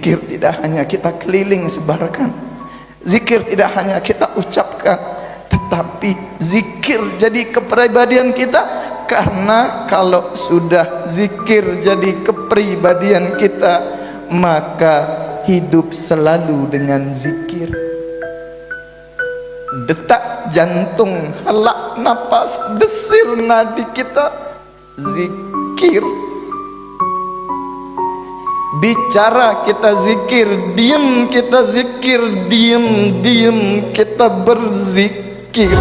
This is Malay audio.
Zikir tidak hanya kita keliling sebarkan, zikir tidak hanya kita ucapkan, tetapi zikir jadi kepribadian kita. Karena kalau sudah zikir jadi kepribadian kita, maka hidup selalu dengan zikir. Detak jantung, halak napas, desir nadi kita zikir. Bicara kita zikir, diam kita zikir, diam kita berzikir.